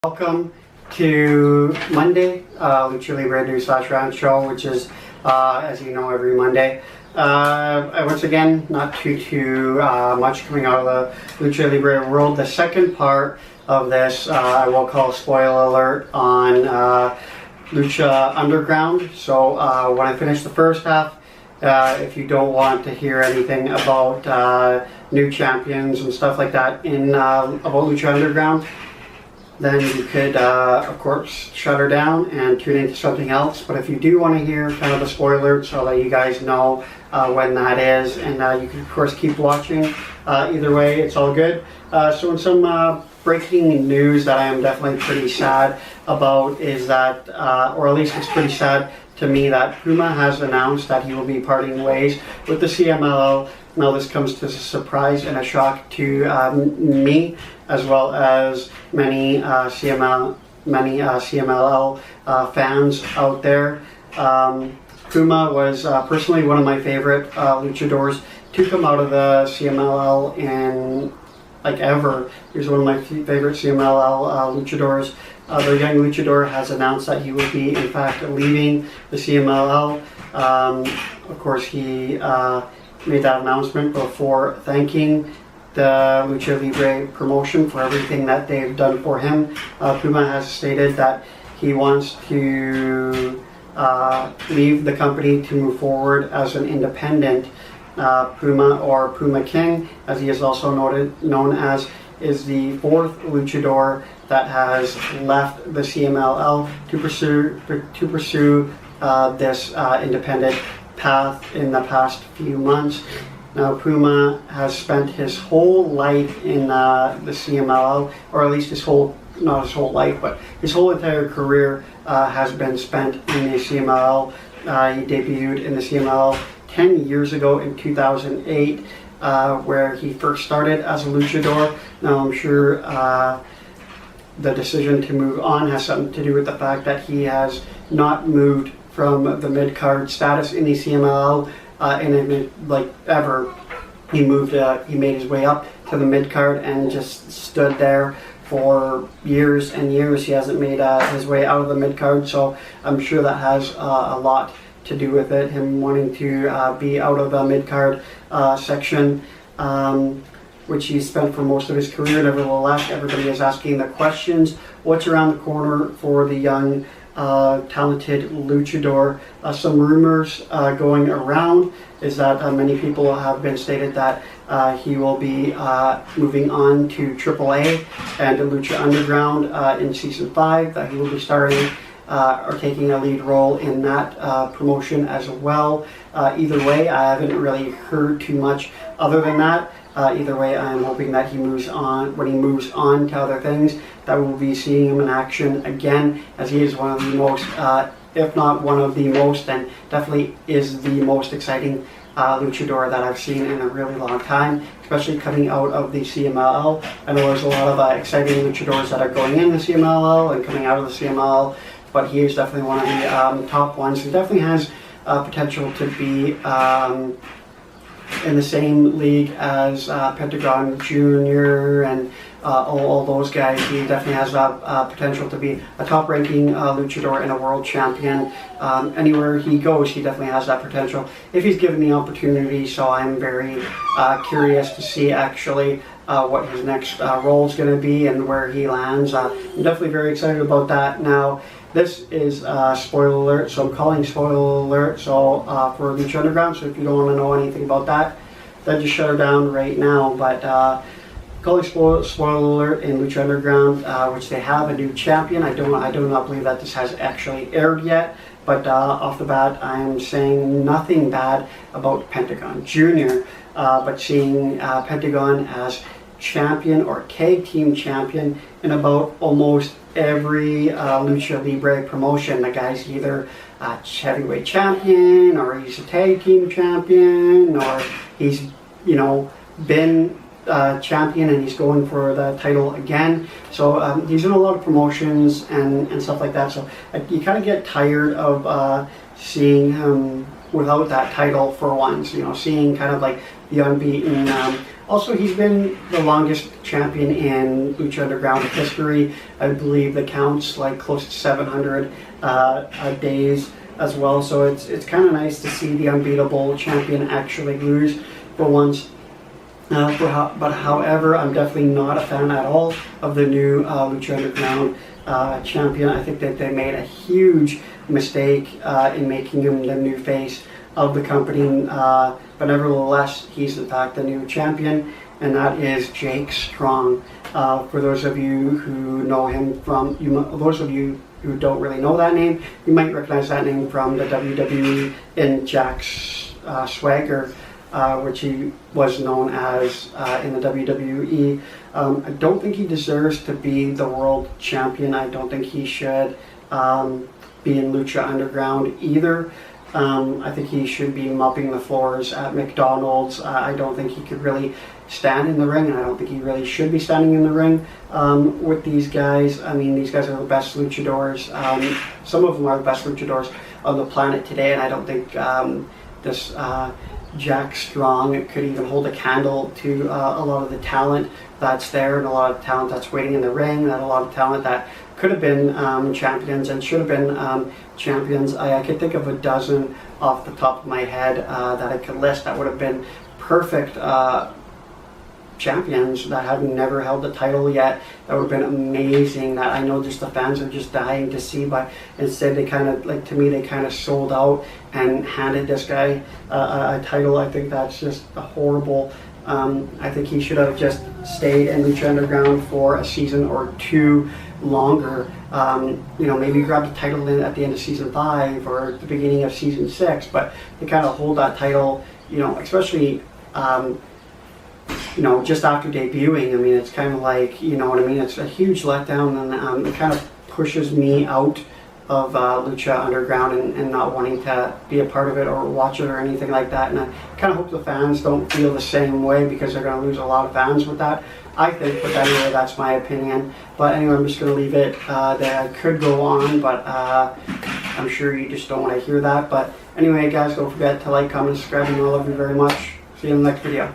Welcome to Monday, Lucha Libre News / Rant show, which is, as you know, every Monday. Once again, not too much coming out of the Lucha Libre world. The second part of this, I will call spoiler alert on Lucha Underground. So when I finish the first half, if you don't want to hear anything about new champions and stuff like that about Lucha Underground, then you could, of course, shut her down and tune into something else. But if you do want to hear kind of the spoiler, so that you guys know when that is, and you can, of course, keep watching. Either way, it's all good. So in some breaking news that I am definitely pretty sad about is that, or at least it's pretty sad to me, that Puma has announced that he will be parting ways with the CMLL. Now this comes to a surprise and a shock to me, as well as many CMLL fans out there. Puma was personally one of my favorite luchadors to come out of the CMLL in ever. He was one of my favorite CMLL luchadors. The young luchador has announced that he will be, in fact, leaving the CMLL. Of course, he made that announcement before thanking the Lucha Libre promotion for everything that they've done for him. Puma has stated that he wants to leave the company to move forward as an independent Puma, or Puma King, as he is also known as, is the fourth luchador that has left the CMLL to pursue this independent path in the past few months. Now, Puma has spent his whole life in the CMLL, or at least not his whole life, but his whole entire career has been spent in the CMLL. He debuted in the CMLL 10 years ago in 2008, where he first started as a luchador. Now, I'm sure the decision to move on has something to do with the fact that he has not moved from the mid-card status in the CMLL ever. He made his way up to the mid-card and just stood there for years and years. He hasn't made his way out of the mid-card, so I'm sure that has a lot to do with it, him wanting to be out of the mid-card section, which he spent for most of his career. Nevertheless, everybody is asking the questions, what's around the corner for the young talented luchador? Some rumors going around is that many people have been stated that he will be moving on to AAA and Lucha Underground in Season 5, that he will be starring or taking a lead role in that promotion as well. Either way, I haven't really heard too much other than that. Either way, I'm hoping that he moves on. When he moves on to other things, that we'll be seeing him in action again, as he is one of the most, if not one of the most, and definitely is the most exciting luchador that I've seen in a really long time, especially coming out of the CMLL. I know there's a lot of exciting luchadors that are going in the CMLL and coming out of the CMLL, but he is definitely one of the top ones. He definitely has potential to be in the same league as Pentagon Jr. and all those guys. He definitely has potential to be a top-ranking luchador and a world champion. Anywhere he goes, he definitely has that potential if he's given the opportunity. So I'm very curious to see actually what his next role is going to be and where he lands. I'm definitely very excited about that. Now, this is spoiler alert, so I'm calling spoiler alert for Lucha Underground. So if you don't want to know anything about that, then just shut her down right now. But calling spoiler alert in Lucha Underground, which they have a new champion. I do not believe that this has actually aired yet. But off the bat, I'm saying nothing bad about Pentagon Jr. But seeing Pentagon as champion or tag team champion in about almost every Lucha Libre promotion. The guy's either a heavyweight champion, or he's a tag team champion, or he's been champion and he's going for the title again. So he's in a lot of promotions and stuff like that. So you kind of get tired of seeing him without that title for once. You know, seeing kind of like the unbeaten. Also, he's been the longest champion in Lucha Underground history. I believe the count's like close to 700 days as well. So it's kind of nice to see the unbeatable champion actually lose for once. But however, I'm definitely not a fan at all of the new Lucha Underground champion. I think that they made a huge mistake in making him the new face of the company. But nevertheless, he's in fact the new champion, and that is Jake Strong. For those of you who know him from, those of you who don't really know that name, you might recognize that name from the WWE in Jack's Swagger, which he was known as in the WWE. I don't think he deserves to be the world champion. I don't think he should be in Lucha Underground either. I think he should be mopping the floors at McDonald's. I don't think he could really stand in the ring, and I don't think he really should be standing in the ring with these guys. I mean, these guys are the best luchadors. Some of them are the best luchadors on the planet today, and I don't think this Jack Strong could even hold a candle to a lot of the talent that's there, and a lot of talent that's waiting in the ring, and a lot of talent that could have been champions and should have been champions. I could think of a dozen off the top of my head that I could list that would have been perfect champions that have never held the title yet. That would have been amazing, that I know just the fans are just dying to see, but instead they kind of, like, to me, they kind of sold out and handed this guy a title. I think that's just horrible. I think he should have just stayed in Lucha Underground for a season or two longer. You know, maybe grab the title in at the end of season 5 or the beginning of season 6, but to kind of hold that title, you know, especially you know, just after debuting. I mean, it's kind of like, you know what I mean, it's a huge letdown, and it kind of pushes me out of Lucha Underground and not wanting to be a part of it or watch it or anything like that. And I kind of hope the fans don't feel the same way, because they're going to lose a lot of fans with that, I think. But anyway, that's my opinion. But anyway, I'm just going to leave it there. I could go on, but I'm sure you just don't want to hear that. But anyway, guys, don't forget to like, comment, subscribe, and I love you very much. See you in the next video.